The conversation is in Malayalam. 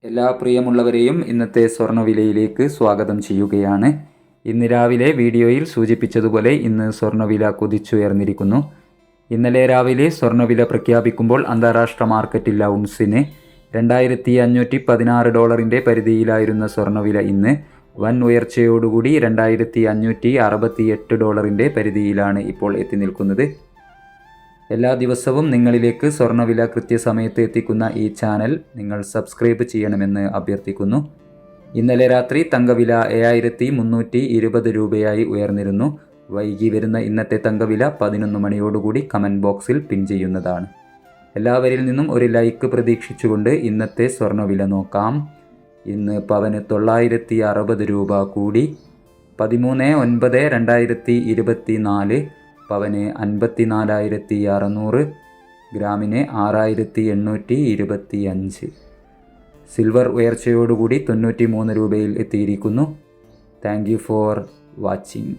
എല്ലാ പ്രിയമുള്ളവരെയും ഇന്നത്തെ സ്വർണ്ണവിലയിലേക്ക് സ്വാഗതം ചെയ്യുകയാണ്. ഇന്ന് രാവിലെ വീഡിയോയിൽ സൂചിപ്പിച്ചതുപോലെ ഇന്ന് സ്വർണ്ണവില കുതിച്ചുയർന്നിരിക്കുന്നു. ഇന്നലെ രാവിലെ സ്വർണ്ണവില പ്രഖ്യാപിക്കുമ്പോൾ അന്താരാഷ്ട്ര മാർക്കറ്റിൽ ഔൺസിന് $2,516 പരിധിയിലായിരുന്ന സ്വർണ്ണവില ഇന്ന് വൻ ഉയർച്ചയോടുകൂടി $2,568 പരിധിയിലാണ് ഇപ്പോൾ എത്തി നിൽക്കുന്നത്. എല്ലാ ദിവസവും നിങ്ങളിലേക്ക് സ്വർണ്ണവില കൃത്യസമയത്ത് എത്തിക്കുന്ന ഈ ചാനൽ നിങ്ങൾ സബ്സ്ക്രൈബ് ചെയ്യണമെന്ന് അഭ്യർത്ഥിക്കുന്നു. ഇന്നലെ രാത്രി തങ്കവില 7,320 രൂപയായി ഉയർന്നിരുന്നു. വൈകി വരുന്ന ഇന്നത്തെ തങ്കവില 11 മണിയോടുകൂടി കമൻറ്റ് ബോക്സിൽ പിൻ ചെയ്യുന്നതാണ്. എല്ലാവരിൽ നിന്നും ഒരു ലൈക്ക് പ്രതീക്ഷിച്ചുകൊണ്ട് ഇന്നത്തെ സ്വർണ്ണവില നോക്കാം. ഇന്ന് പവന് 960 രൂപ കൂടി 13/9/2024. പവന് 54,600, ഗ്രാമിന് 6,825. സിൽവർ ഉയർച്ചയോടുകൂടി 93 രൂപയിൽ എത്തിയിരിക്കുന്നു. Thank you for watching.